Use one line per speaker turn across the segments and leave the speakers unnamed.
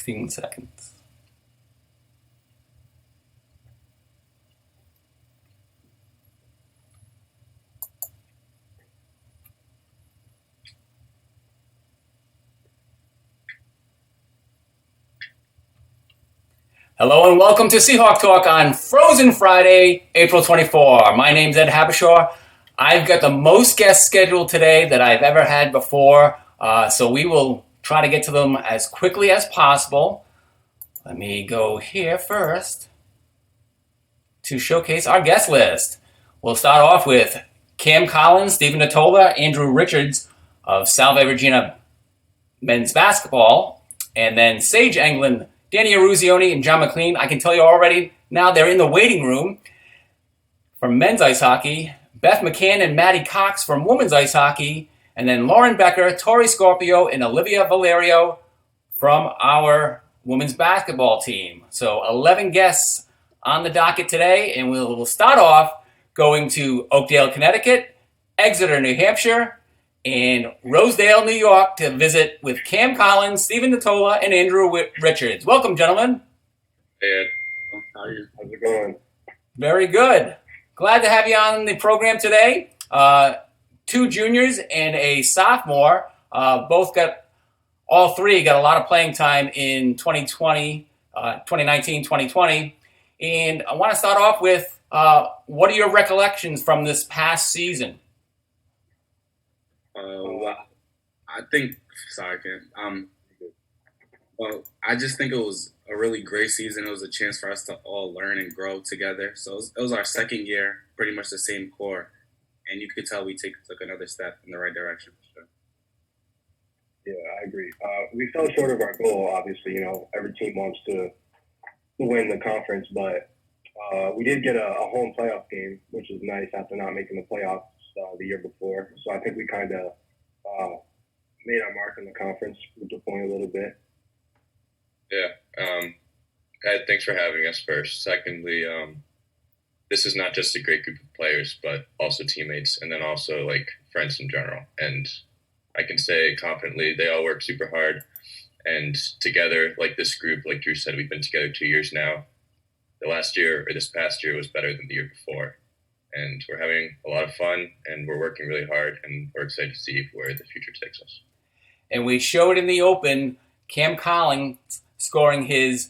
16 seconds. Hello and welcome to SeahawkTalk on Frozen Friday, April 24. My name's Ed Habishaw. I've got the most guests scheduled today that I've ever had before, so we will try to get to them as quickly as possible. Let me go here first to showcase our guest list. We'll start off with Cam Collins, Stephen Natola, Andrew Richards of Salve Regina men's basketball, and then Sage Englund, Danny Aruzioni, and John McLean. I can tell you already now they're in the waiting room from men's ice hockey. Beth McCann and Maddie Cox from women's ice hockey. And then Lauren Becker, Tori Scorpio, and Olivia Valerio from our women's basketball team. So 11 guests on the docket today. And we'll start off going to Oakdale, Connecticut, Exeter, New Hampshire, and Rosedale, New York to visit with Cam Collins, Stephen Natola, and Andrew Richards. Welcome, gentlemen.
Hey, Ed. How's it going?
Very good. Glad to have you on the program today. Two juniors and a sophomore. All three got a lot of playing time in 2019, 2020. And I want to start off with what are your recollections from this past season?
I just think it was a really great season. It was a chance for us to all learn and grow together. So it was our second year, pretty much the same core, and you could tell we took another step in the right direction for sure.
Yeah, I agree. We fell short of our goal, obviously. Every team wants to win the conference, but we did get a home playoff game, which was nice after not making the playoffs the year before. So I think we kind of made our mark in the conference, moved the point a little bit.
Yeah. Ed, thanks for having us first. Secondly, this is not just a great group of players, but also teammates and then also like friends in general. And I can say confidently they all work super hard. And together, like this group, like Drew said, we've been together 2 years now. This past year was better than the year before. And we're having a lot of fun and we're working really hard and we're excited to see where the future takes us.
And we showed in the open Cam Collins scoring his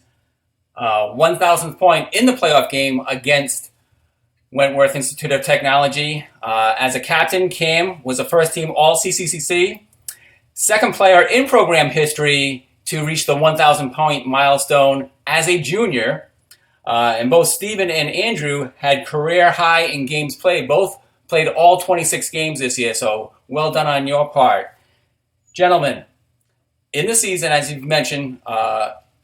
1,000th point in the playoff game against Wentworth Institute of Technology. As a captain, Cam was a first-team All-CCCC, second player in program history to reach the 1,000-point milestone as a junior. And both Stephen and Andrew had career high in games played. Both played all 26 games this year, so well done on your part. Gentlemen, in the season, as you've mentioned,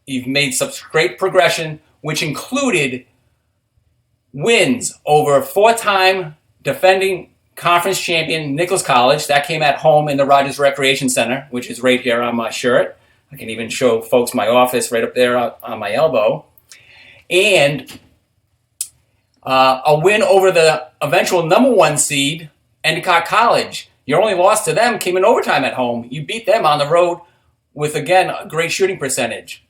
you've made such great progression, which included wins over four-time defending conference champion Nichols College. That came at home in the Rogers Recreation Center, which is right here on my shirt. I can even show folks my office right up there on my elbow. And a win over the eventual number one seed, Endicott College. Your only loss to them came in overtime at home. You beat them on the road with, again, a great shooting percentage.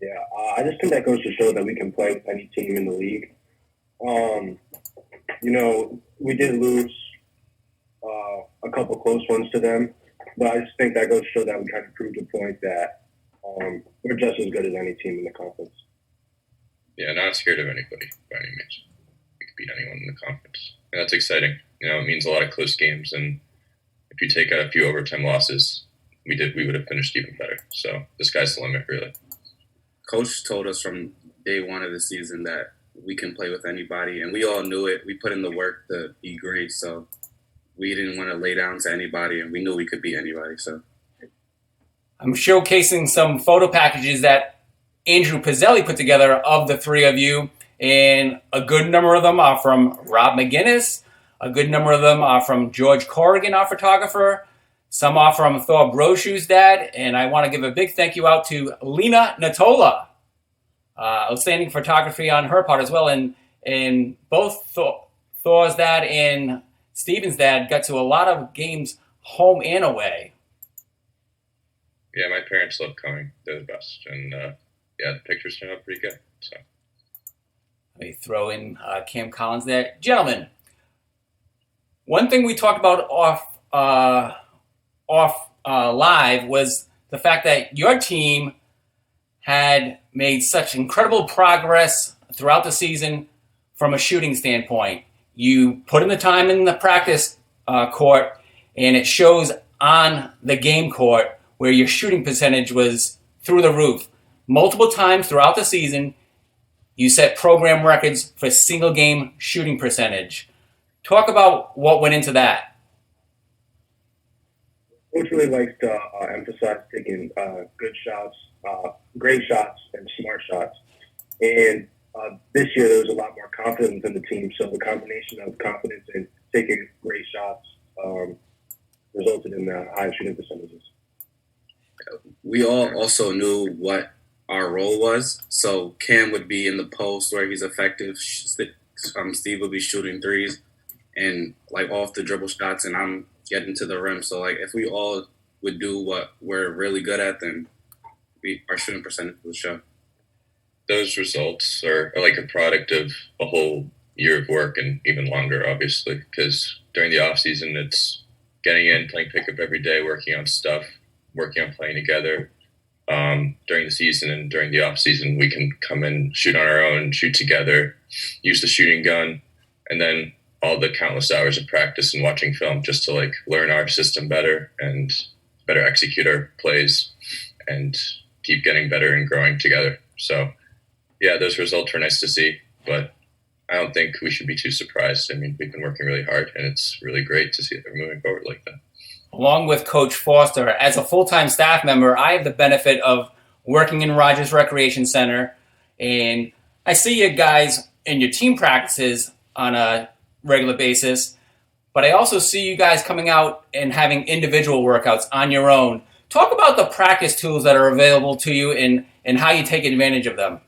Yeah, I just think that goes to show that we can play with any team in the league. We did lose a couple close ones to them, but I just think that goes to show that we kind of proved the point that we're just as good as any team in the conference.
Yeah, not scared of anybody by any means. We could beat anyone in the conference. And that's exciting. It means a lot of close games, and if you take out a few overtime losses, we would have finished even better. So the sky's the limit, really.
Coach told us from day one of the season that we can play with anybody, and we all knew it. We put in the work to be great, so we didn't want to lay down to anybody, and we knew we could beat anybody. So
I'm showcasing some photo packages that Andrew Pizzelli put together of the three of you, and a good number of them are from Rob McGinnis. A good number of them are from George Corrigan, our photographer. Some are from Thor Brochu's dad, and I want to give a big thank you out to Lena Natola. Outstanding photography on her part as well, and both Thor's dad and Steven's dad got to a lot of games home and away.
Yeah, my parents love coming. They're the best. And yeah, the pictures turn out pretty good. So
Let me throw in Cam Collins there. Gentlemen, one thing we talked about off live was the fact that your team had made such incredible progress throughout the season from a shooting standpoint. You put in the time in the practice court, and it shows on the game court where your shooting percentage was through the roof. Multiple times throughout the season, you set program records for single game shooting percentage. Talk about what went into that.
Coach really likes to emphasize taking good shots, great shots, and smart shots. And this year there was a lot more confidence in the team. So the combination of confidence and taking great shots resulted in high shooting percentages.
We all also knew what our role was. So Cam would be in the post where he's effective. Steve would be shooting threes and like off the dribble shots, and I'm getting to the rim. So like if we all would do what we're really good at, then our shooting percentage will show.
those results are like a product of a whole year of work and even longer, obviously, because during the off season, it's getting in, playing pickup every day, working on stuff, working on playing together. During the season and during the off season, we can come in, shoot on our own, shoot together, use the shooting gun, and then all the countless hours of practice and watching film just to like learn our system better and better execute our plays and keep getting better and growing together. So yeah, those results were nice to see, but I don't think we should be too surprised. I mean, we've been working really hard, and it's really great to see that we're moving forward like that.
Along with Coach Foster, as a full-time staff member, I have the benefit of working in Rogers Recreation Center, and I see you guys in your team practices on a regular basis, but I also see you guys coming out and having individual workouts on your own. Talk about the practice tools that are available to you and how you take advantage of them.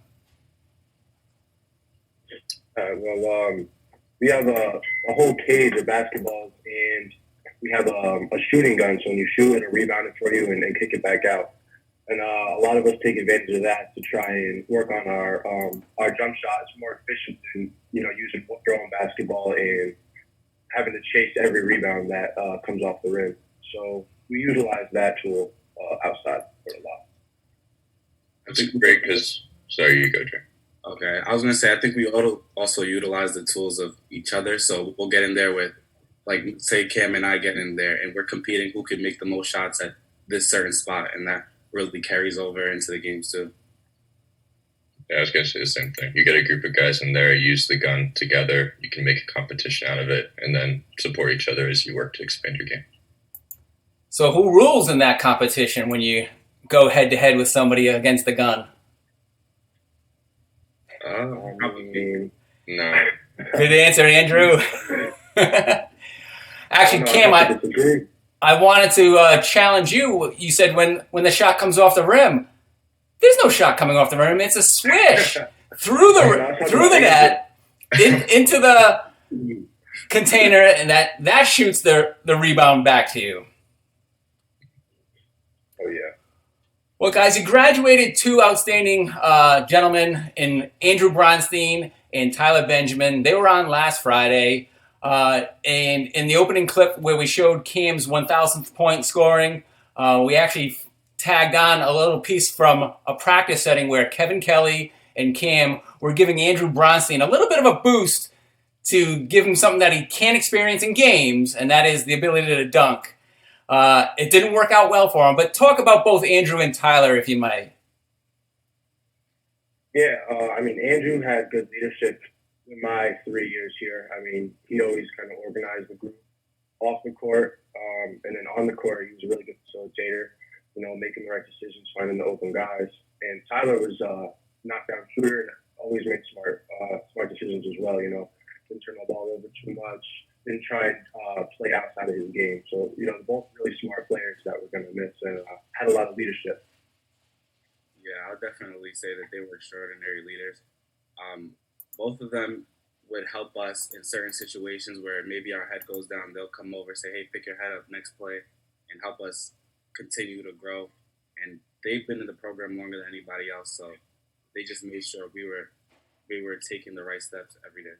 We have a whole cage of basketballs, and we have a shooting gun. So when you shoot, it'll rebound it for you and then kick it back out. And a lot of us take advantage of that to try and work on our jump shots more efficient than using throwing basketball and having to chase every rebound that comes off the rim. So we utilize that tool outside for a lot.
That's great because sorry, you go, Jay.
Okay, I was going to say, I think we also utilize the tools of each other. So we'll get in there with, like, say Cam and I get in there, and we're competing who can make the most shots at this certain spot, and that really carries over into the games too.
Yeah, I was going to say the same thing. You get a group of guys in there, use the gun together, you can make a competition out of it, and then support each other as you work to expand your game.
So who rules in that competition when you go head-to-head with somebody against the gun?
No.
Good answer, Andrew. Actually, Cam, I wanted to challenge you. You said when the shot comes off the rim, there's no shot coming off the rim. It's a swish through the net into the container, and that shoots the rebound back to you.
Oh yeah.
Well, guys, you graduated two outstanding gentlemen in Andrew Bronstein and Tyler Benjamin. They were on last Friday. And in the opening clip where we showed Cam's 1,000th point scoring, we actually tagged on a little piece from a practice setting where Kevin Kelly and Cam were giving Andrew Bronstein a little bit of a boost to give him something that he can't experience in games, and that is the ability to dunk. It didn't work out well for him, but talk about both Andrew and Tyler, if you might.
Yeah, Andrew had good leadership in my 3 years here. I mean, he always kind of organized the group off the court, and then on the court, he was a really good facilitator, making the right decisions, finding the open guys. And Tyler was knockdown shooter and always made smart decisions as well, didn't turn the ball over too much, didn't try and play outside of his game. So, they're both really smart players that we're going to miss and had a lot of leadership.
Yeah, I'll definitely say that they were extraordinary leaders. Both of them would help us in certain situations where maybe our head goes down. They'll come over, say, hey, pick your head up next play, and help us continue to grow they've been in the program longer than anybody else, so they just made sure we were taking the right steps every day.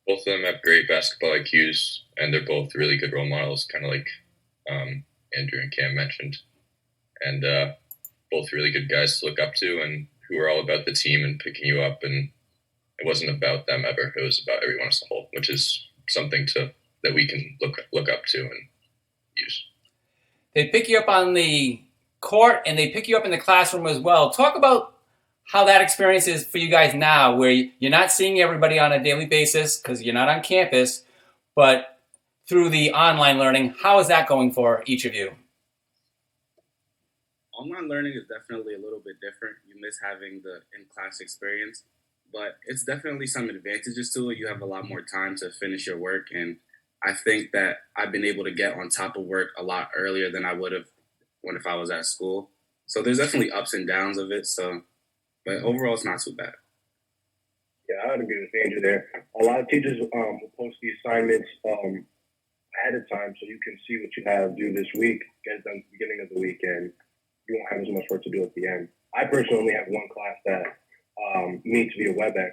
Both of them have great basketball IQs, and they're both really good role models, kind of like Andrew and Cam mentioned, and both really good guys to look up to, and who are all about the team and picking you up. And it wasn't about them ever; it was about everyone as a whole, which is something that we can look up to and use.
They pick you up on the court, and they pick you up in the classroom as well. Talk about how that experience is for you guys now, where you're not seeing everybody on a daily basis because you're not on campus, but through the online learning. How is that going for each of you?
Online learning is definitely a little bit different. You miss having the in-class experience, but it's definitely some advantages to it. You have a lot more time to finish your work, and I think that I've been able to get on top of work a lot earlier than I would have if I was at school. So there's definitely ups and downs of it. But overall, it's not too bad.
Yeah, I would agree with Andrew there. A lot of teachers will post the assignments ahead of time so you can see what you have due this week, get it done at the beginning of the week, and you won't have as much work to do at the end. I personally only have one class that meets via WebEx,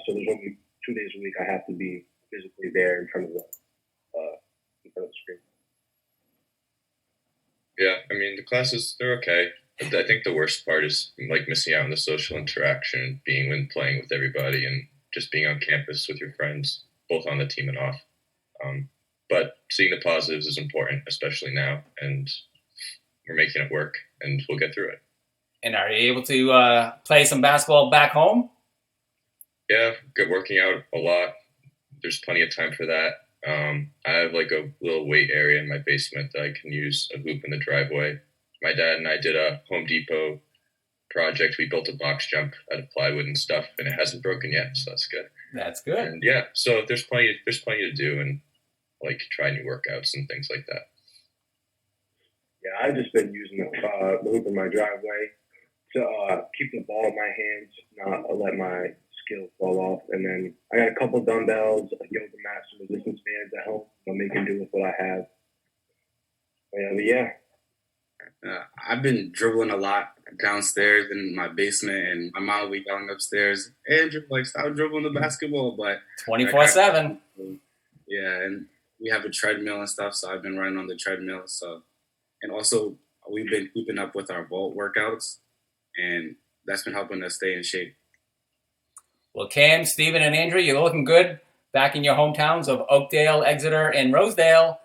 so there's only 2 days a week I have to be physically there in front of the screen.
Yeah, I mean, the classes, they're okay. But I think the worst part is like missing out on the social interaction, being when playing with everybody, and just being on campus with your friends, both on the team and off. But seeing the positives is important, especially now, and we're making it work, and we'll get through it.
And are you able to play some basketball back home?
Yeah, good, working out a lot. There's plenty of time for that. I have like a little weight area in my basement that I can use a hoop in the driveway. My dad and I did a Home Depot project. We built a box jump out of plywood and stuff, and it hasn't broken yet, so that's good.
That's good.
And yeah, so there's plenty to do, and like try new workouts and things like that.
Yeah, I've just been using the hoop in my driveway to keep the ball in my hands, not let my skills fall off. And then I got a couple dumbbells, a yoga mat, some resistance bands at home. I'm making do with what I have. But yeah.
I've been dribbling a lot downstairs in my basement, and my mom will be yelling upstairs, Andrew, like, stop dribbling the basketball. But
24/7.
Yeah, and we have a treadmill and stuff, so I've been running on the treadmill. So, and also we've been keeping up with our vault workouts, and that's been helping us stay in shape.
Well, Cam, Steven, and Andrew, you're looking good back in your hometowns of Oakdale, Exeter, and Rosedale.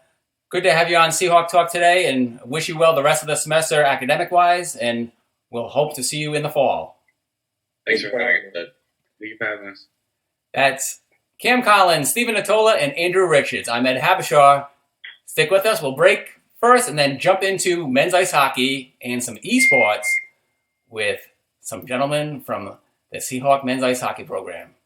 Good to have you on Seahawk Talk today, and wish you well the rest of the semester academic-wise, and we'll hope to see you in the fall.
Thanks for having us.
Thank you for having us.
That's Cam Collins, Stephen Atola, and Andrew Richards. I'm Ed Habishaw. Stick with us. We'll break first and then jump into men's ice hockey and some esports with some gentlemen from the Seahawk men's ice hockey program.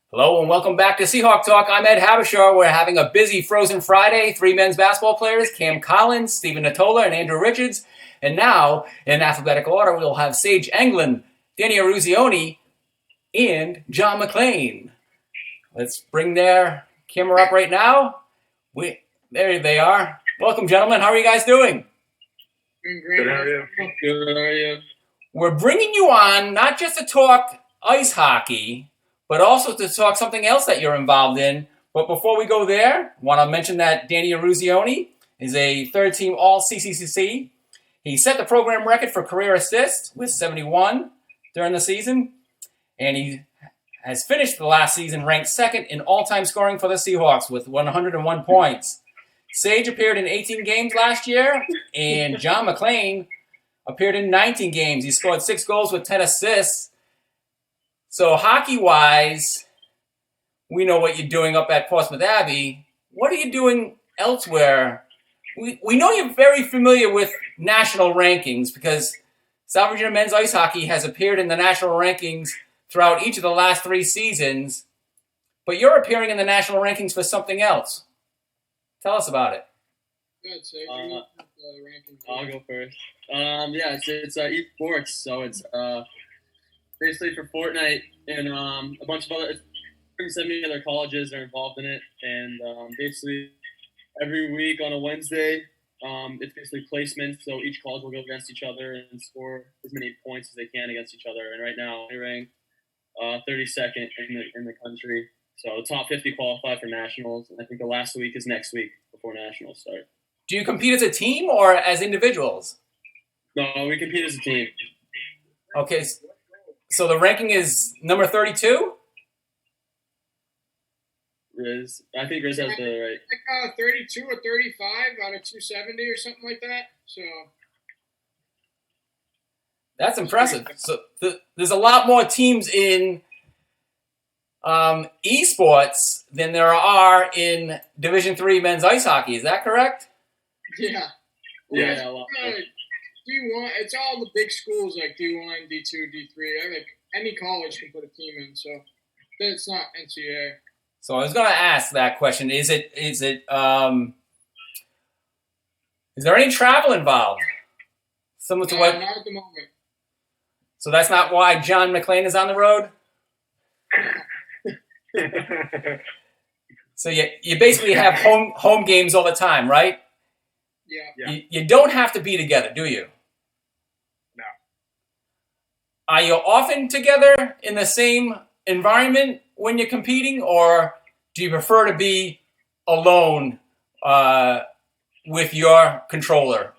Hello and welcome back to Seahawk Talk. I'm Ed Habishaw. We're having a busy Frozen Friday. 3 men's basketball players, Cam Collins, Stephen Natola, and Andrew Richards. And now, in alphabetical order, we'll have Sage Englund, Danny Aruzioni, and John McClain. Let's bring their camera up right now. There they are. Welcome, gentlemen. How are you guys doing?
Good, how are you?
Good, how are you?
We're bringing you on not just to talk ice hockey, but also to talk something else that you're involved in. But before we go there, I want to mention that Danny Aruzioni is a third-team All-CCCC. He set the program record for career assists with 71 during the season, and he has finished the last season ranked second in all-time scoring for the Seahawks with 101 points. Sage appeared in 18 games last year, and John McClain appeared in 19 games. He scored 6 goals with 10 assists. So hockey-wise, we know what you're doing up at Portsmouth Abbey. What are you doing elsewhere? We know you're very familiar with national rankings because South Virginia men's ice hockey has appeared in the national rankings throughout each of the last 3 seasons, but you're appearing in the national rankings for something else. Tell us about it.
I'll go first. It's esports, so it's basically for Fortnite and a bunch of other 70 other colleges are involved in it, and basically every week on a Wednesday, it's basically placements. So each college will go against each other and score as many points as they can against each other. And right now, they rank 32nd in the country. So the top 50 qualify for nationals, and I think the last week is next week before nationals start.
Do you compete as a team or as individuals?
No, we compete as a team.
Okay, so the ranking is number 32?
Riz, I think Riz has the right.
Like 32 or 35 out of 270 or something like that. So
That's impressive. So there's a lot more teams in esports than there are in Division III men's ice hockey. Is that correct?
yeah.
Yeah, a lot.
D1, it's all the big schools like D1, D2, D3. I think any college can put a team in, so it's not NCAA.
So I was going to ask that question. Is there any travel involved? Similar to what?
Not at the moment.
So that's not why John McClain is on the road? So you basically have home games all the time, right?
Yeah.
You don't have to be together, do you?
No.
Are you often together in the same environment when you're competing, or do you prefer to be alone with your controller?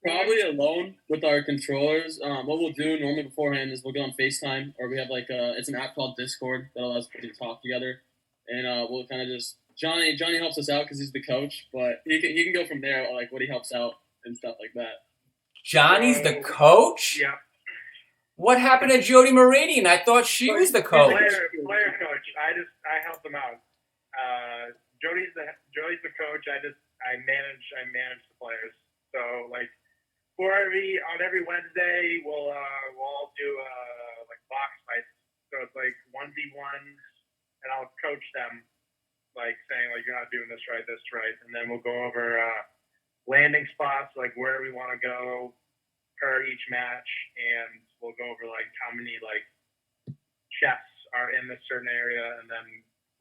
Probably alone with our controllers. What we'll do normally beforehand is we'll get on FaceTime, or we have it's an app called Discord that allows people to talk together, and we'll kind of just Johnny helps us out because he's the coach, but he can go from there, like what he helps out and stuff like that.
Johnny's the coach?
Yeah.
What happened to Jody Meridian? I thought she was the coach.
Player coach. I help them out. Jody's the coach. I manage the players. So on every Wednesday we'll all do box fights. So it's 1v1s, and I'll coach them, saying you're not doing this right, and then we'll go over landing spots, where we want to go per each match, and we'll go over how many chests are in this certain area, and then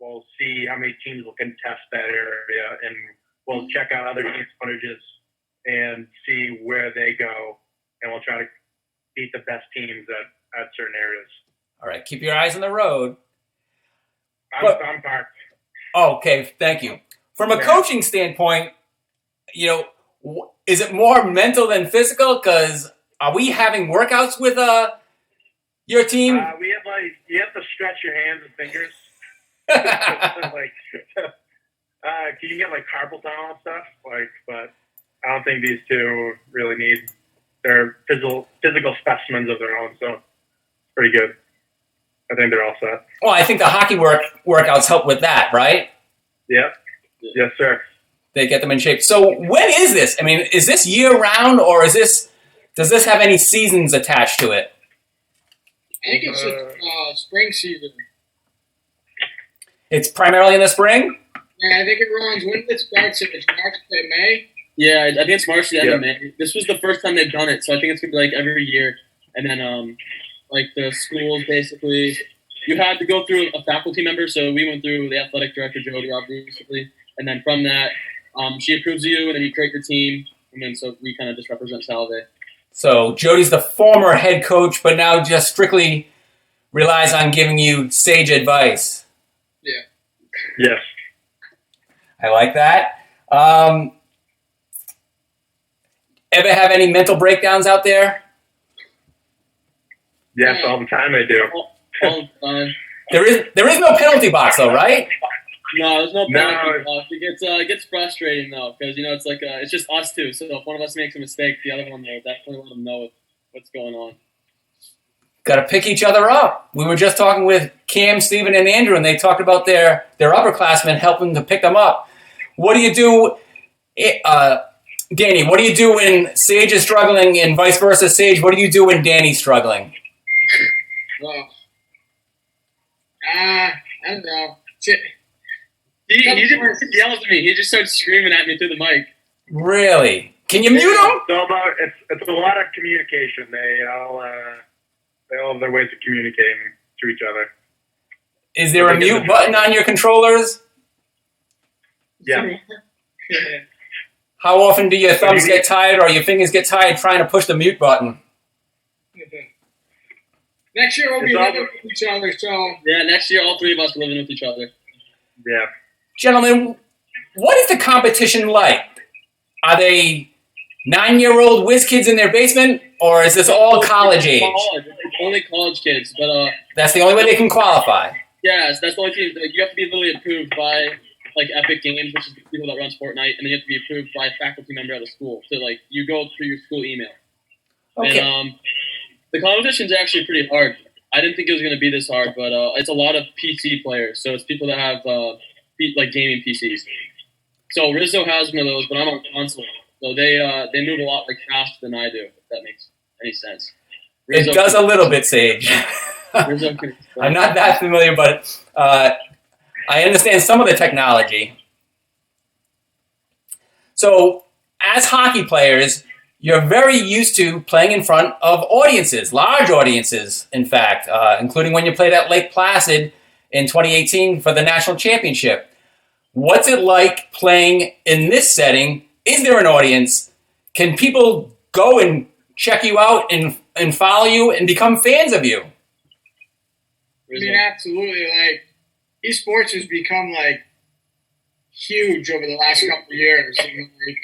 we'll see how many teams will contest that area, and we'll check out other teams' footages and see where they go, and we'll try to beat the best teams at certain areas.
All right, keep your eyes on the road.
I'm parked.
Oh, okay, thank you. From a coaching standpoint, is it more mental than physical? Because are we having workouts with your team?
We have you have to stretch your hands and fingers. Can you get carpal tunnel and stuff? But I don't think these two really need. They're physical specimens of their own, so pretty good. I think they're all set.
Well, I think the hockey workouts help with that, right?
Yep. Yes, sir.
They get them in shape. So when is this? I mean, is this year-round, or does this have any seasons attached to it?
I think it's spring season.
It's primarily in the spring?
Yeah, I think it runs. When it starts, it's March to May.
Yeah, I think it's March to the end of May. This was the first time they've done it, so I think it's gonna be like every year. And then like the schools basically, you had to go through a faculty member. So we went through the athletic director Jody, obviously, and then from that, she approves you, and then you create your team, and then so we kind of just represent Salve.
So Jody's the former head coach, but now just strictly relies on giving you sage advice.
Yeah.
Yes.
I like that. Ever have any mental breakdowns out there?
Yes, all the time I do.
All the time.
There is no penalty box though, right?
No, there's no
No.
penalty. It gets frustrating though, because it's like it's just us two. So if one of us makes a mistake, the other one will definitely let them know what's going on.
Got to pick each other up. We were just talking with Cam, Steven, and Andrew, and they talked about their upperclassmen helping to pick them up. What do you do, Danny? What do you do when Sage is struggling, and vice versa, Sage? What do you do when Danny's struggling?
Well, I don't know.
He just yells at me. He just starts screaming at me through the mic.
Really? Can you mute him?
It's a lot of communication. They all have their ways of communicating to each other.
Is there a mute button on your controllers?
Yeah.
How often do your thumbs get tired or your fingers get tired trying to push the mute button?
Next year we'll be living with each other, so.
Yeah, next year all three of us are living with each other.
Yeah.
Gentlemen, what is the competition like? Are they 9-year-old whiz kids in their basement, or is this all college age?
It's only college kids, but
That's the only way they can qualify.
yes, that's the only thing. Like, you have to be literally approved by like Epic Games, which is the people that runs Fortnite, and then you have to be approved by a faculty member at the school. So like you go through your school email.
Okay.
And the competition's actually pretty hard. I didn't think it was going to be this hard, but it's a lot of PC players. So it's people that have like gaming PCs. So Rizzo has one of those, but I'm on console. So they move a lot like faster than I do, if that makes any sense. Rizzo
It does a little bit, Sage. I'm not that familiar, but I understand some of the technology. So as hockey players, you're very used to playing in front of audiences, large audiences, in fact, including when you played at Lake Placid in 2018 for the national championship. What's it like playing in this setting? Is there an audience? Can people go and check you out and follow you and become fans of you?
I mean, absolutely. Like, esports has become, like, huge over the last couple of years. And, like,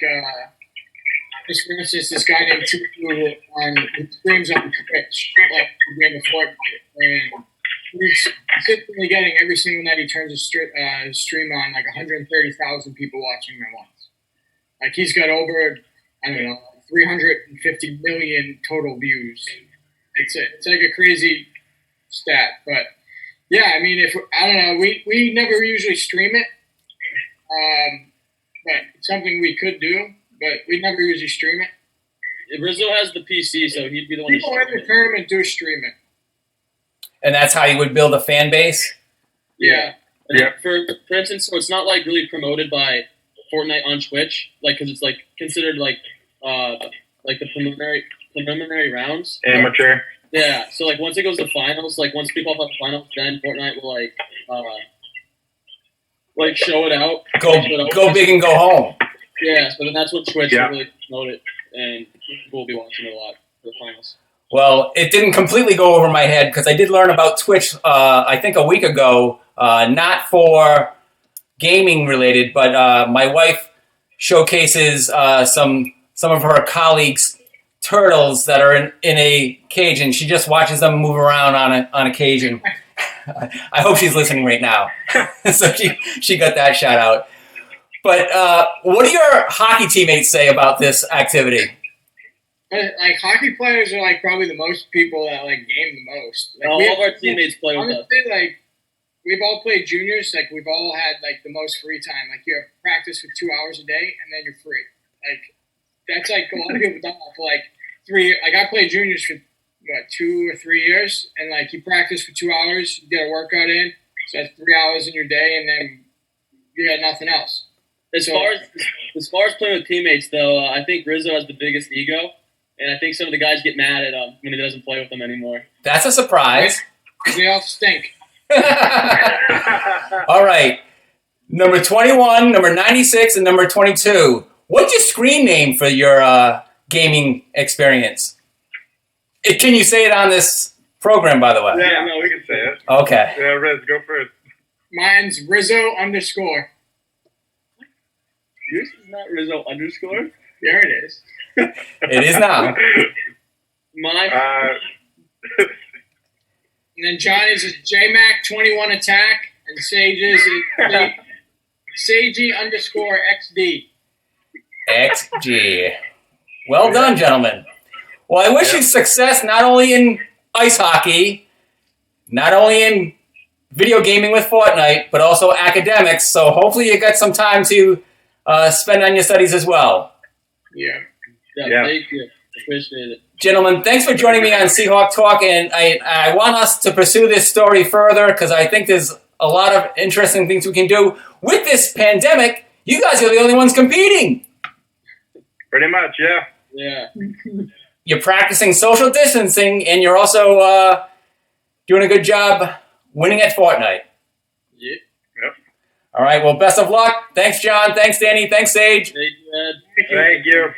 just for instance, this guy named Tuku who streams on Twitch, like, the game of Fortnite. And he's consistently getting every single night he turns his stream on, like, 130,000 people watching him at once. Like, he's got over, I don't know, 350 million total views. It's like a crazy stat. But, yeah, I mean, I don't know, we never usually stream it. But it's something we could do, but we never usually stream it.
Rizzo has the PC, so he'd be the one.
People in the tournament do stream it.
And that's how you would build a fan base?
Yeah.
Yeah.
For instance, so it's not like really promoted by Fortnite on Twitch, like because it's like considered like the preliminary rounds.
Amateur.
Yeah. So like once it goes to finals, like once people have the finals, then Fortnite will like show it out.
Go big and go home.
Yeah. So then that's what Twitch will really promote it, and people will be watching it a lot for the finals.
Well, it didn't completely go over my head because I did learn about Twitch, I think a week ago, not for gaming related, but my wife showcases some of her colleagues' turtles that are in a cage, and she just watches them move around on occasion. I hope she's listening right now. So she got that shout out. But what do your hockey teammates say about this activity?
Like, hockey players are, like, probably the most people that, like, game the most. Like,
all of our teammates play with us.
Honestly, like, we've all played juniors. Like, we've all had, like, the most free time. Like, you have practice for 2 hours a day, and then you're free. Like, that's, like, a lot of people done that for, like, 3 years. Like, I played juniors for, 2 or 3 years, and, like, you practice for 2 hours, you get a workout in, So that's 3 hours in your day, and then you got nothing else.
As far as playing with teammates, though, I think Rizzo has the biggest ego, and I think some of the guys get mad at him when he doesn't play with them anymore.
That's a surprise.
They all stink.
All right. Number 21, number 96, and number 22. What's your screen name for your gaming experience? Can you say it on this program, by the way?
Yeah, no, we can say it.
Okay.
Yeah, Riz, go first.
Mine's Rizzo underscore.
Yours is not Rizzo underscore?
There it is.
It is now.
Mine.
And then Johnny's is JMac21 attack, and Sage's is Sagey underscore XD.
XG. Well done, gentlemen. Well, I wish you success not only in ice hockey, not only in video gaming with Fortnite, but also academics. So hopefully you got some time to spend on your studies as well.
Yeah.
Thank you. Appreciate it.
Gentlemen, thanks for joining me on Seahawk Talk, and I want us to pursue this story further because I think there's a lot of interesting things we can do. With this pandemic, you guys are the only ones competing.
Pretty much, yeah.
Yeah.
You're practicing social distancing, and you're also doing a good job winning at Fortnite.
Yeah.
Yep.
All right, well, best of luck. Thanks, John. Thanks, Danny. Thanks, Sage.
Thank you, Ed.
Thank you.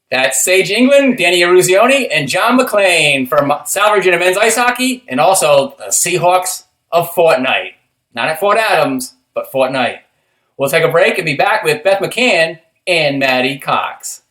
That's Sage England, Danny Aruzioni, and John McClain from South Virginia Men's Ice Hockey, and also the Seahawks of Fortnite. Not at Fort Adams, but Fortnite. We'll take a break and be back with Beth McCann and Maddie Cox.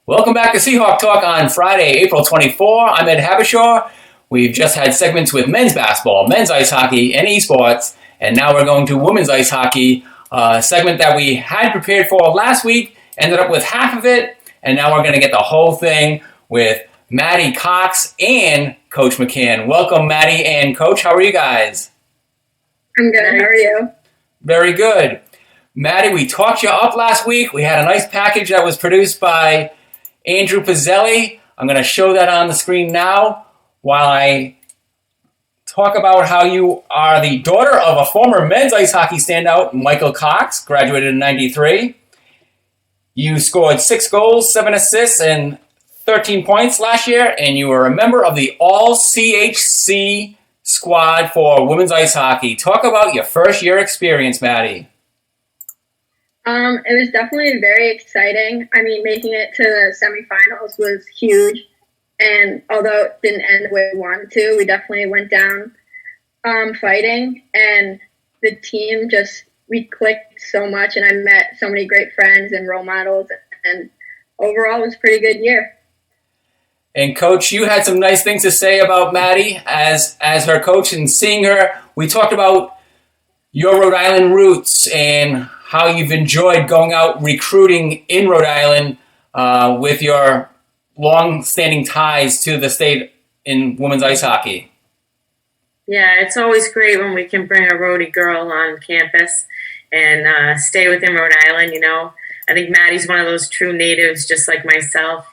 Welcome back to Seahawk Talk on Friday, April 24. I'm Ed Habishaw. We've just had segments with men's basketball, men's ice hockey, and esports, and now we're going to women's ice hockey, a segment that we had prepared for last week, ended up with half of it, and now we're going to get the whole thing with Maddie Cox and Coach McCann. Welcome, Maddie and Coach. How are you guys?
I'm good. How are you?
Very good. Maddie, we talked you up last week. We had a nice package that was produced by Andrew Pizzelli. I'm going to show that on the screen now while I talk about how you are the daughter of a former men's ice hockey standout, Michael Cox, graduated in '93. You scored 6 goals, 7 assists, and 13 points last year, and you were a member of the All-CHC squad for women's ice hockey. Talk about your first year experience, Maddie.
It was definitely very exciting. I mean, making it to the semifinals was huge. And although it didn't end the way we wanted to, we definitely went down fighting. And the team we clicked so much. And I met so many great friends and role models. And overall, it was a pretty good year.
And, Coach, you had some nice things to say about Maddie as her coach. And seeing her, we talked about your Rhode Island roots and how you've enjoyed going out recruiting in Rhode Island with your long-standing ties to the state in women's ice hockey.
Yeah, it's always great when we can bring a Rhodey girl on campus and stay within Rhode Island, you know. I think Maddie's one of those true natives, just like myself.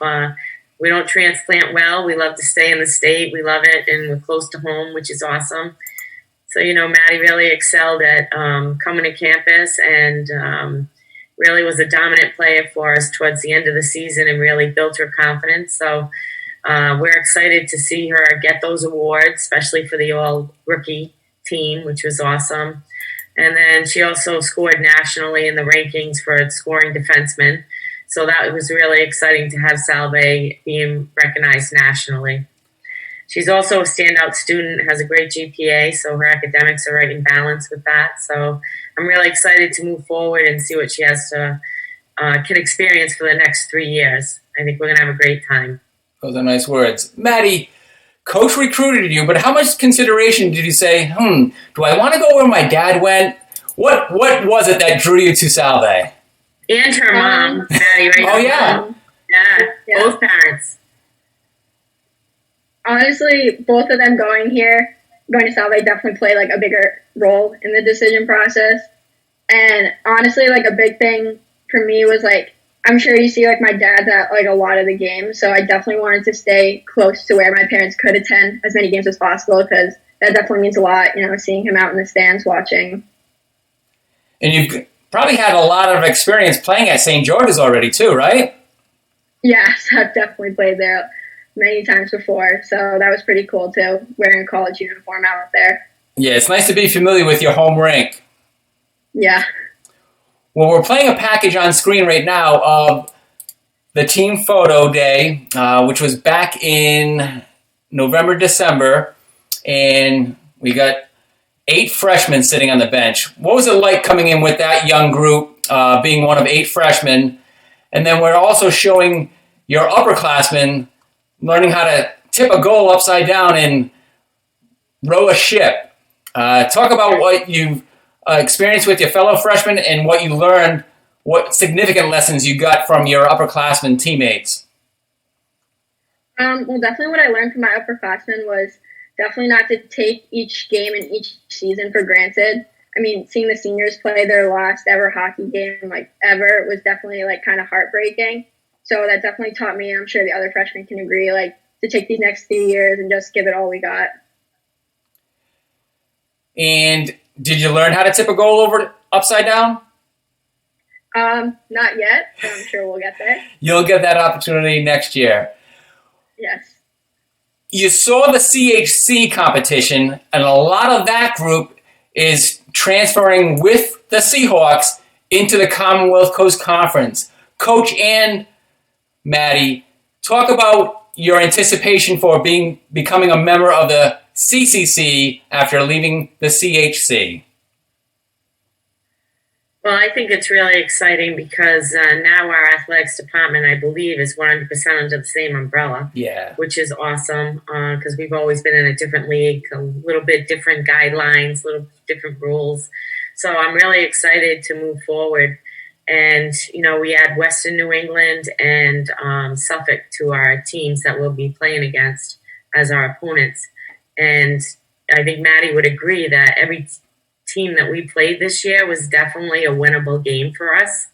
We don't transplant well. We love to stay in the state. We love it, and we're close to home, which is awesome. So, you know, Maddie really excelled at coming to campus and really was a dominant player for us towards the end of the season and really built her confidence. So we're excited to see her get those awards, especially for the all-rookie team, which was awesome. And then she also scored nationally in the rankings for scoring defensemen. So that was really exciting to have Salve being recognized nationally. She's also a standout student, has a great GPA, so her academics are right in balance with that. So I'm really excited to move forward and see what she has to can experience for the next 3 years. I think we're going to have a great time.
Those are nice words. Maddie, Coach recruited you, but how much consideration did you say, do I want to go where my dad went? What was it that drew you to Salve?
And her mom, Maddie, right?
Oh, yeah.
Yeah, both parents.
Honestly, both of them going to Salve definitely played like a bigger role in the decision process. And honestly, like a big thing for me was like, I'm sure you see like my dad's at like a lot of the games. So I definitely wanted to stay close to where my parents could attend as many games as possible because that definitely means a lot, you know, seeing him out in the stands watching.
And you've probably had a lot of experience playing at St. George's already too, right?
Yes, I've definitely played there many times before, so that was pretty cool too, wearing a college uniform out there.
Yeah, it's nice to be familiar with your home rink.
Yeah.
Well, we're playing a package on screen right now of the team photo day, which was back in November, December, and we got 8 freshmen sitting on the bench. What was it like coming in with that young group, being one of 8 freshmen? And then we're also showing your upperclassmen learning how to tip a goal upside down and row a ship. Talk about what you've experienced with your fellow freshmen and what you learned, what significant lessons you got from your upperclassmen teammates.
Well, definitely what I learned from my upperclassmen was definitely not to take each game and each season for granted. I mean, seeing the seniors play their last ever hockey game, like ever, was definitely like kind of heartbreaking. So that definitely taught me, and I'm sure the other freshmen can agree, like to take these next few years and just give it all we got.
And did you learn how to tip a goal over upside down?
Not yet, but I'm sure we'll get there.
You'll get that opportunity next year.
Yes.
You saw the CHC competition, and a lot of that group is transferring with the Seahawks into the Commonwealth Coast Conference. Coach and Maddie, talk about your anticipation for becoming a member of the CCC after leaving the CHC.
Well, I think it's really exciting because now our athletics department, I believe, is 100% under the same umbrella.
Yeah.
Which is awesome because we've always been in a different league, a little bit different guidelines, a little different rules. So I'm really excited to move forward. And, you know, we add Western New England and Suffolk to our teams that we'll be playing against as our opponents. And I think Maddie would agree that every team that we played this year was definitely a winnable game for us.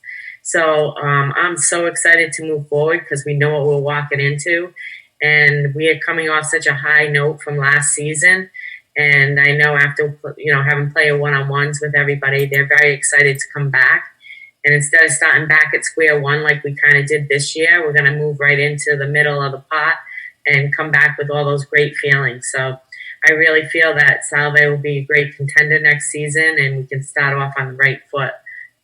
So I'm so excited to move forward because we know what we're walking into. And we are coming off such a high note from last season. And I know after, you know, having played one-on-ones with everybody, they're very excited to come back. And instead of starting back at square one like we kind of did this year, we're going to move right into the middle of the pot and come back with all those great feelings. So I really feel that Salve will be a great contender next season, and we can start off on the right foot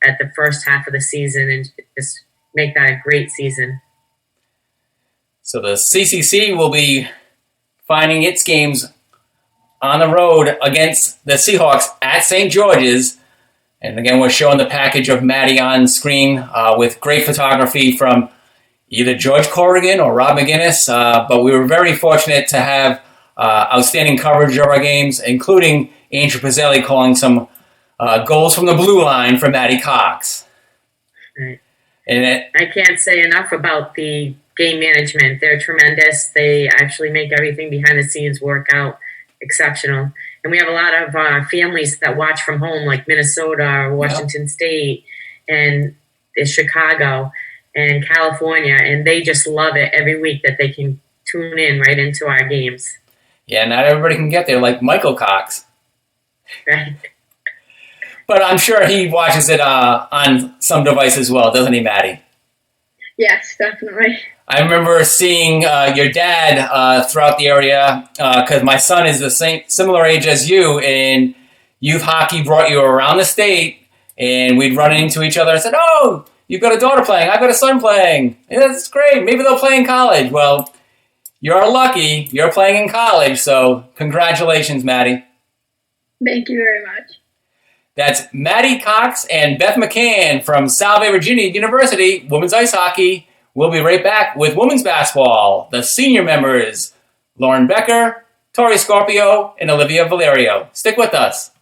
at the first half of the season and just make that a great season.
So the CCC will be finding its games on the road against the Seahawks at St. George's. And again, we're showing the package of Maddie on screen with great photography from either George Corrigan or Rob McGinnis. But we were very fortunate to have outstanding coverage of our games, including Andrew Pizzelli calling some goals from the blue line for Maddie Cox.
Right.
And
I can't say enough about the game management. They're tremendous. They actually make everything behind the scenes work out exceptional. And we have a lot of families that watch from home, like Minnesota or Washington State and Chicago and California, and they just love it every week that they can tune in right into our games.
Yeah, not everybody can get there, like Michael Cox.
Right.
But I'm sure he watches it on some device as well, doesn't he, Maddie?
Yes, definitely.
I remember seeing your dad throughout the area because my son is the similar age as you, and youth hockey brought you around the state, and we'd run into each other and said, "Oh, you've got a daughter playing. I've got a son playing. Yeah, that's great. Maybe they'll play in college." Well, you're lucky. You're playing in college, so congratulations, Maddie.
Thank you very much.
That's Maddie Cox and Beth McCann from Salve Virginia University, women's ice hockey. We'll be right back with women's basketball. The senior members, Lauren Becker, Tori Scorpio, and Olivia Valerio. Stick with us.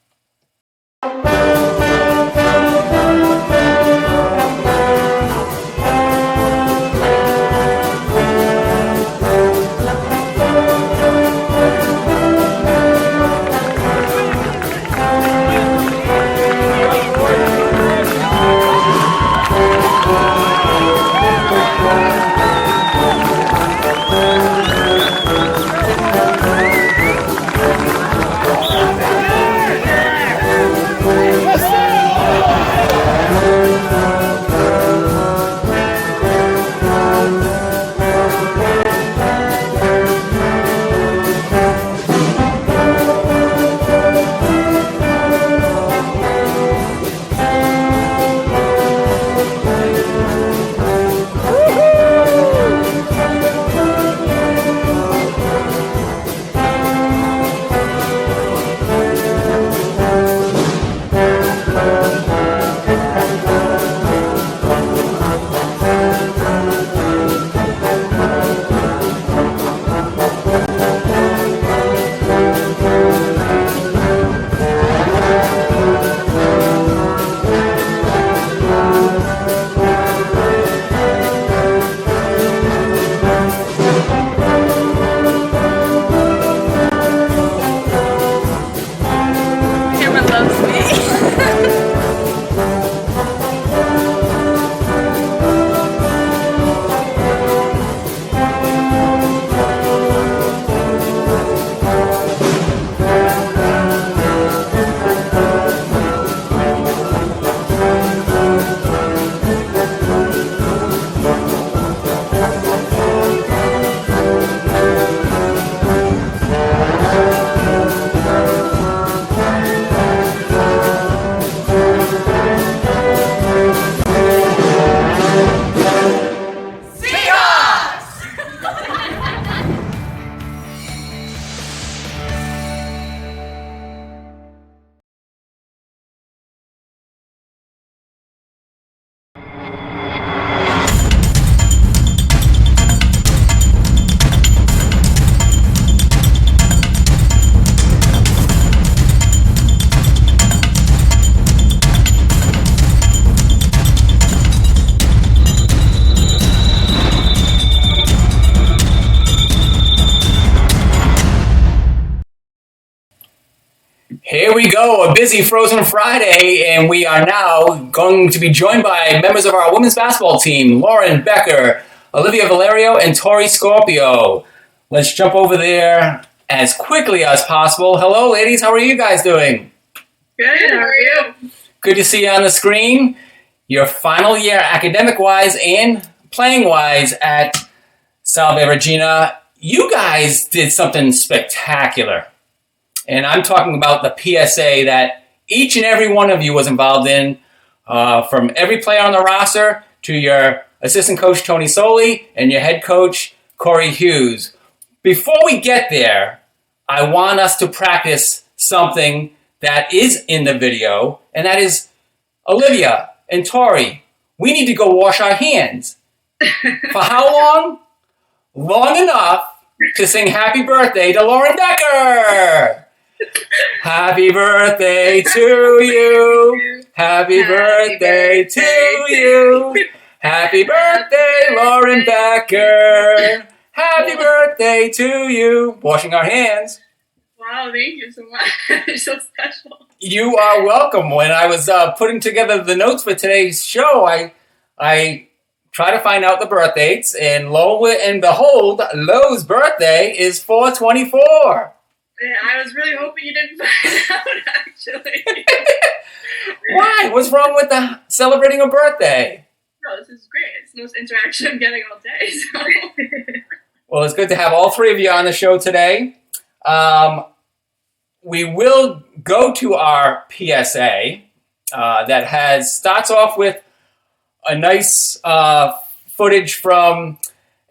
Here we go, a busy Frozen Friday, and we are now going to be joined by members of our women's basketball team, Lauren Becker, Olivia Valerio, and Tori Scorpio. Let's jump over there as quickly as possible. Hello, ladies. How are you guys doing?
Good. How are you?
Good to see you on the screen. your final year, academic-wise and playing-wise at Salve Regina. You guys did something spectacular. And I'm talking about the PSA that each and every one of you was involved in, from every player on the roster to your assistant coach, Tony Soli, and your head coach, Corey Hughes. Before we get there, I want us to practice something that is in the video, and that is Olivia and Tori. We need to go wash our hands. For how long? Long enough to sing happy birthday to Lauren Becker. Happy birthday to you. Happy birthday to you. Happy birthday, Lauren Becker. Happy birthday to you. Washing our hands.
Wow, thank you so much. So special.
You are welcome. When I was putting together the notes for today's show, I try to find out the birth dates, and lo and behold, Lowe's birthday is 4/24.
Yeah, I was really hoping you didn't find out, actually.
Why? What's wrong with celebrating a birthday?
No, this is great. It's the most interaction I'm getting all day. So.
Well, it's good to have all three of you on the show today. We will go to our PSA that starts off with a nice footage from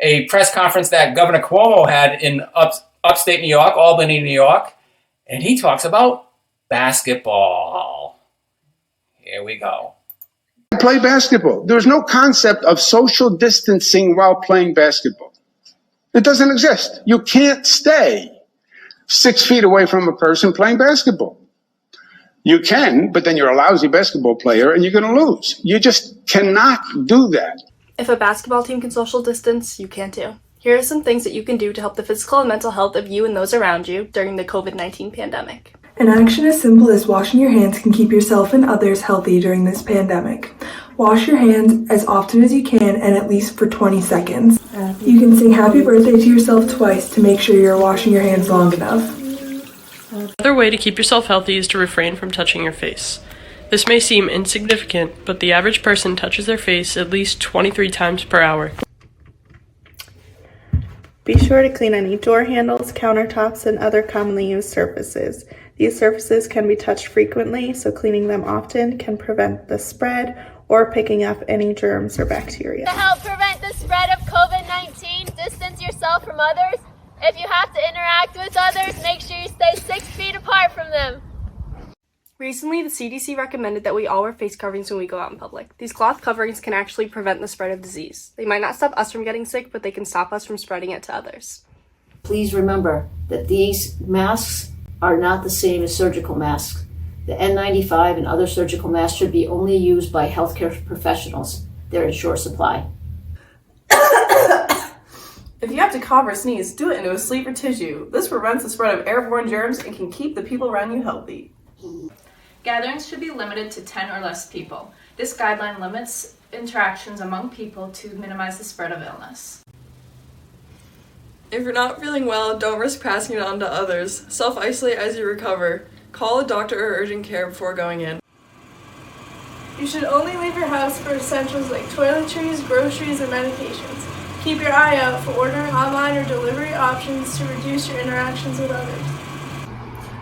a press conference that Governor Cuomo had in upstate New York, Albany, New York, and he talks about basketball. Here we go.
Play basketball. There's no concept of social distancing while playing basketball. It doesn't exist. You can't stay 6 feet away from a person playing basketball. You can, but then you're a lousy basketball player and you're going to lose. You just cannot do that.
If a basketball team can social distance, you can too. Here are some things that you can do to help the physical and mental health of you and those around you during the COVID-19 pandemic.
An action as simple as washing your hands can keep yourself and others healthy during this pandemic. Wash your hands as often as you can and at least for 20 seconds. You can sing happy birthday to yourself twice to make sure you're washing your hands long enough.
Another way to keep yourself healthy is to refrain from touching your face. This may seem insignificant, but the average person touches their face at least 23 times per hour.
Be sure to clean any door handles, countertops, and other commonly used surfaces. These surfaces can be touched frequently, so cleaning them often can prevent the spread or picking up any germs or bacteria.
To help prevent the spread of COVID-19, distance yourself from others. If you have to interact with others, make sure you stay 6 feet apart from them.
Recently, the CDC recommended that we all wear face coverings when we go out in public. These cloth coverings can actually prevent the spread of disease. They might not stop us from getting sick, but they can stop us from spreading it to others.
Please remember that these masks are not the same as surgical masks. The N95 and other surgical masks should be only used by healthcare professionals. They're in short supply.
If you have to cough or sneeze, do it into a sleeve or tissue. This prevents the spread of airborne germs and can keep the people around you healthy.
Gatherings should be limited to 10 or less people. This guideline limits interactions among people to minimize the spread of illness.
If you're not feeling well, don't risk passing it on to others. Self-isolate as you recover. Call a doctor or urgent care before going in.
You should only leave your house for essentials like toiletries, groceries, and medications. Keep your eye out for ordering online or delivery options to reduce your interactions with others.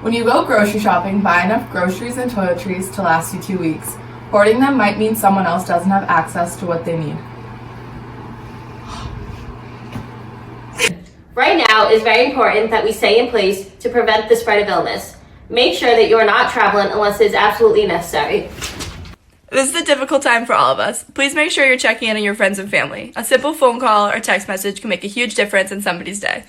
When you go grocery shopping, buy enough groceries and toiletries to last you 2 weeks. Hoarding them might mean someone else doesn't have access to what they need.
Right now, it's very important that we stay in place to prevent the spread of illness. Make sure that you are not traveling unless it is absolutely necessary.
This is a difficult time for all of us. Please make sure you're checking in on your friends and family. A simple phone call or text message can make a huge difference in somebody's day.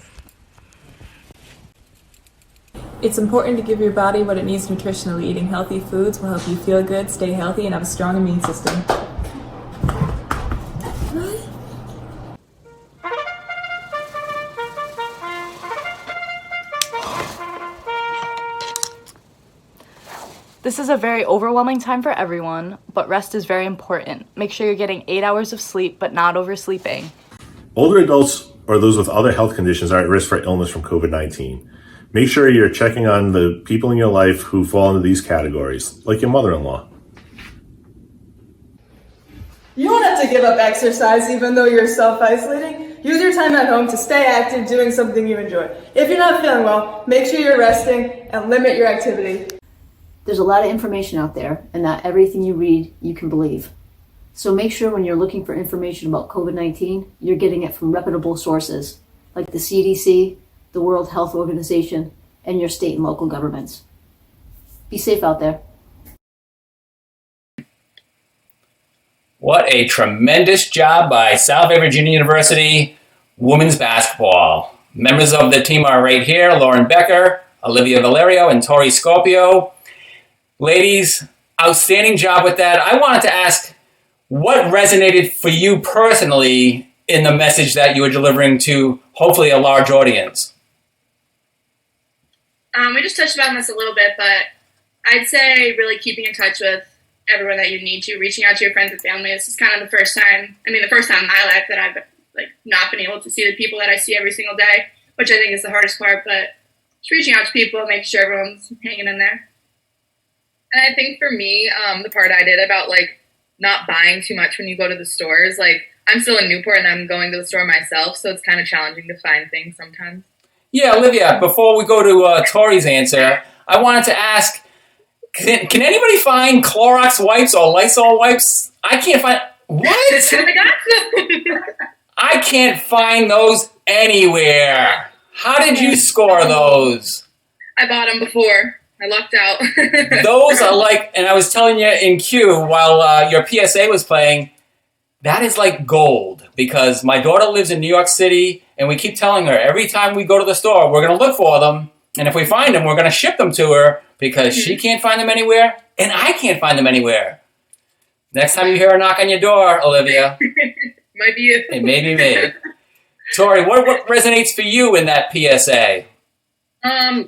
It's important to give your body what it needs nutritionally. Eating healthy foods will help you feel good, stay healthy, and have a strong immune system.
This is a very overwhelming time for everyone, but rest is very important. Make sure you're getting 8 hours of sleep, but not oversleeping.
Older adults or those with other health conditions are at risk for illness from COVID-19. Make sure you're checking on the people in your life who fall into these categories, like your mother-in-law.
You don't have to give up exercise even though you're self-isolating. Use your time at home to stay active doing something you enjoy. If you're not feeling well, make sure you're resting and limit your activity.
There's a lot of information out there, and not everything you read you can believe. So make sure when you're looking for information about COVID-19, you're getting it from reputable sources like the CDC, the World Health Organization, and your state and local governments. Be safe out there.
What a tremendous job by South Virginia University women's basketball. Members of the team are right here: Lauren Becker, Olivia Valerio, and Tori Scorpio. Ladies, outstanding job with that. I wanted to ask, what resonated for you personally in the message that you were delivering to hopefully a large audience?
We just touched on this a little bit, but I'd say really keeping in touch with everyone that you need to, reaching out to your friends and family. This is kind of the first time in my life that I've not been able to see the people that I see every single day, which I think is the hardest part, but just reaching out to people, making sure everyone's hanging in there.
And I think for me, the part I did about not buying too much when you go to the stores, I'm still in Newport and I'm going to the store myself, so it's kind of challenging to find things sometimes.
Yeah, Olivia, before we go to Tori's answer, I wanted to ask, can anybody find Clorox wipes or Lysol wipes? I can't find... What? I can't find those anywhere. How did you score those?
I bought them before. I lucked out.
Those are and I was telling you in Q while your PSA was playing, that is like gold, because my daughter lives in New York City and we keep telling her every time we go to the store, we're going to look for them. And if we find them, we're going to ship them to her because she can't find them anywhere and I can't find them anywhere. Next time you hear a knock on your door, Olivia.
Might be you.
It may be me. Tori, what resonates for you in that PSA?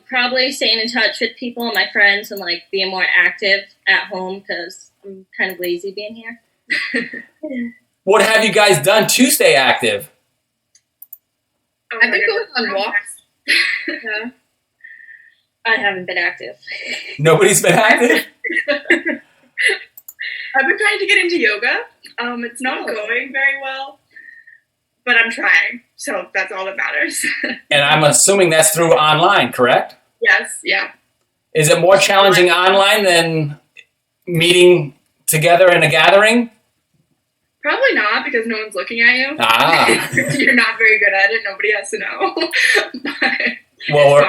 Probably staying in touch with people and my friends and being more active at home because I'm kind of lazy being here.
What have you guys done to stay active?
I've been going on walks.
Yeah. I haven't been active.
Nobody's been active?
I've been trying to get into yoga. It's not going very well, but I'm trying, so that's all that matters.
And I'm assuming that's through online, correct?
Yes, yeah.
Is it more challenging online than meeting together in a gathering?
Probably not, because no one's looking at you.
Ah.
You're not very good at it. Nobody has to know.
Well,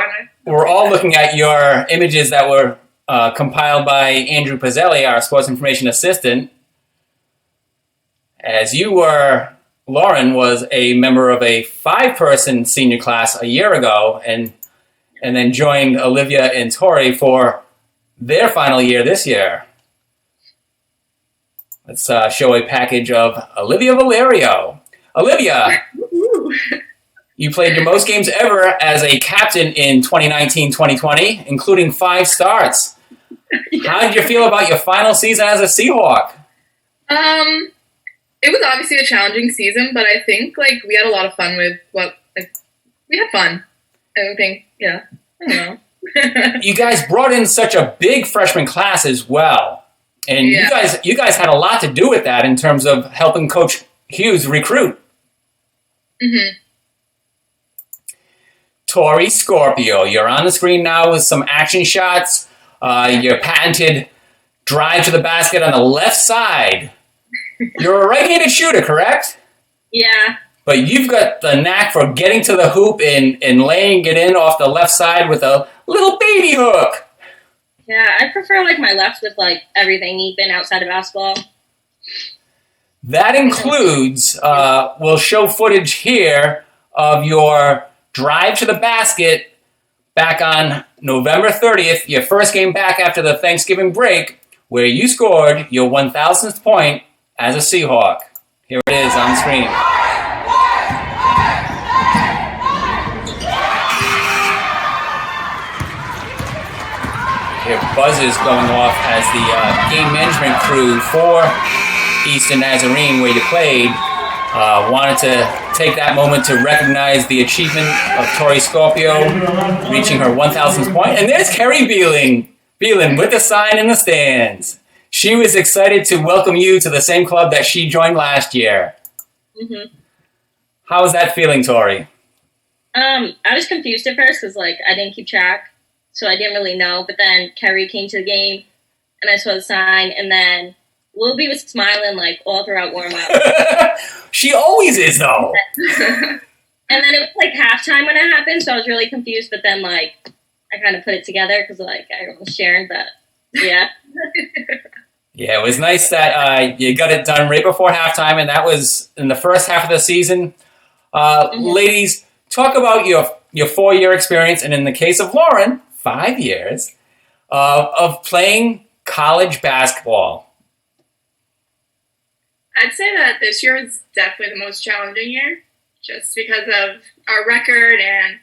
we're all looking at your images that were compiled by Andrew Pizzelli, our sports information assistant. As you were, Lauren was a member of a 5-person senior class a year ago and then joined Olivia and Tori for their final year this year. Let's show a package of Olivia Valerio. Olivia, you played your most games ever as a captain in 2019-2020, including 5 starts. Yeah. How did you feel about your final season as a Seahawk?
It was obviously a challenging season, but I think we had a lot of fun with we had fun. I think, yeah, I don't know.
You guys brought in such a big freshman class as well. And yeah. you guys had a lot to do with that in terms of helping Coach Hughes recruit.
Mm-hmm.
Tori Scorpio, you're on the screen now with some action shots. Your patented drive to the basket on the left side. You're a right-handed shooter, correct?
Yeah.
But you've got the knack for getting to the hoop and laying it in off the left side with a little baby hook.
Yeah, I prefer my left with everything even outside of basketball.
That includes, we'll show footage here of your drive to the basket back on November 30th, your first game back after the Thanksgiving break, where you scored your 1,000th point as a Seahawk. Here it is on the screen. Your buzzers going off as the game management crew for Eastern Nazarene, where you played, wanted to take that moment to recognize the achievement of Tori Scorpio reaching her 1,000th point. And there's Kerry Beeling with the sign in the stands. she was excited to welcome you to the same club that she joined last year.
Mm-hmm.
How was that feeling, Tori?
I was confused at first because, like, I didn't keep track, so I didn't really know. But then Kerry came to the game, and I saw the sign, and then Wilby was smiling, like, all throughout warm-up.
She always is, though.
And then it was, like, halftime when it happened, so I was really confused. But then, like, I kind of put it together because, like, I was sharing, but, yeah.
Yeah, it was nice that you got it done right before halftime, and that was in the first half of the season. Ladies, talk about your 4-year experience, and in the case of Lauren, 5 years, of playing college basketball.
I'd say that this year was definitely the most challenging year, just because of our record, and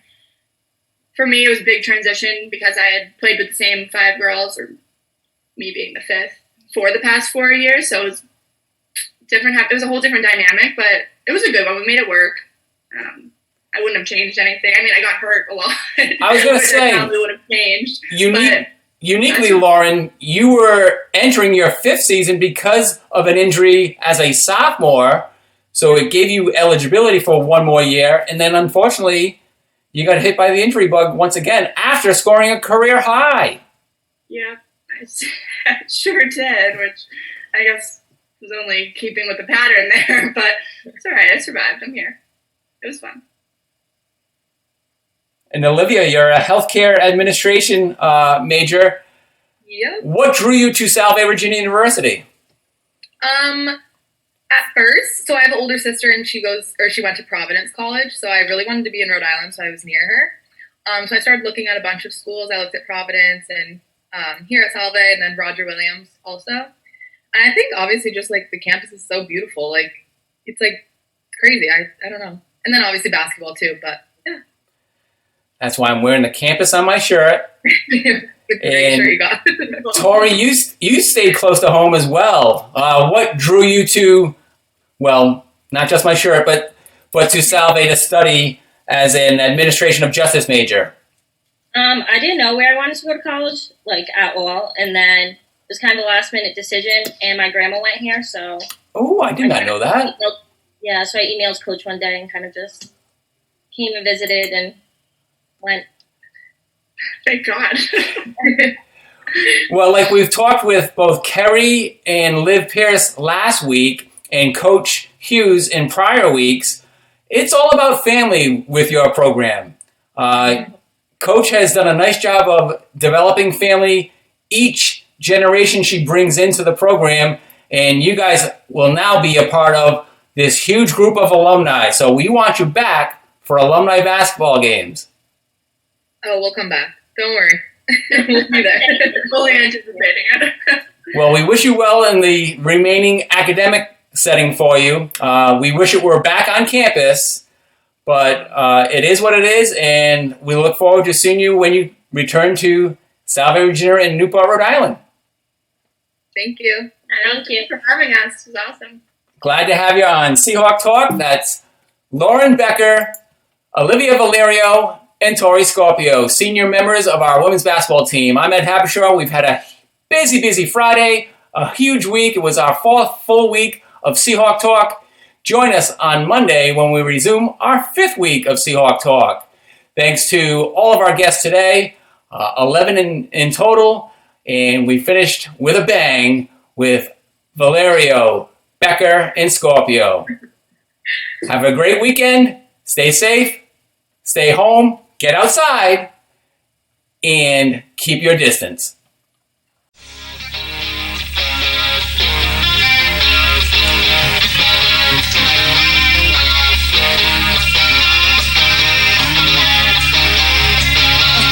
for me it was a big transition because I had played with the same 5 girls, or me being the 5th, for the past 4 years, so it was different. It was a whole different dynamic, but it was a good one. We made it work. I wouldn't have changed anything. I mean, I got hurt a lot.
I was going to say,
I probably would have changed.
Uniquely, Lauren, you were entering your 5th season because of an injury as a sophomore, so it gave you eligibility for 1 more year, and then unfortunately, you got hit by the injury bug once again after scoring a career high.
Yeah, I sure did, which I guess was only keeping with the pattern there, but it's all right. I survived. I'm here. It was fun.
And Olivia, you're a healthcare administration major.
Yep.
What drew you to Salve Virginia University?
At first, so I have an older sister, and she went to Providence College, so I really wanted to be in Rhode Island, so I was near her. So I started looking at a bunch of schools. I looked at Providence and here at Salve, and then Roger Williams also. And I think obviously just like the campus is so beautiful, like it's like crazy. I don't know. And then obviously basketball too, but yeah.
That's why I'm wearing the campus on my shirt.
Great shirt you got.
Tori, you stayed close to home as well. What drew you to, well, not just my shirt, but to Salve to study as an administration of justice major?
I didn't know where I wanted to go to college, like at all, and then it was kind of a last minute decision, and my grandma went here, so.
Oh, I did not know that.
Yeah, so I emailed Coach one day and kind of just came and visited and went.
Thank God.
Well, like we've talked with both Kerry and Liv Pierce last week and Coach Hughes in prior weeks, it's all about family with your program. Coach has done a nice job of developing family each generation she brings into the program, and you guys will now be a part of this huge group of alumni. So we want you back for alumni basketball games.
Oh, we'll come back. Don't worry. We'll be there.
Fully anticipating it.
Well, we wish you well in the remaining academic setting for you. We wish it were back on campus, but it is what it is, and we look forward to seeing you when you return to Salve Virginia in Newport, Rhode Island.
Thank you.
Thank you for having us. It was awesome.
Glad to have you on Seahawk Talk. That's Lauren Becker, Olivia Valerio, and Tori Scorpio, senior members of our women's basketball team. I'm Ed Habershaw. We've had a busy Friday, a huge week. It was our 4th full week of Seahawk Talk. Join us on Monday when we resume our 5th week of Seahawk Talk. Thanks to all of our guests today, 11 in total, and we finished with a bang with Valerio, Becker, and Scorpio. Have a great weekend. Stay safe. Stay home. Get outside. And keep your distance.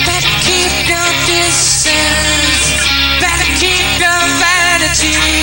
Better keep your distance. Better keep your vanity.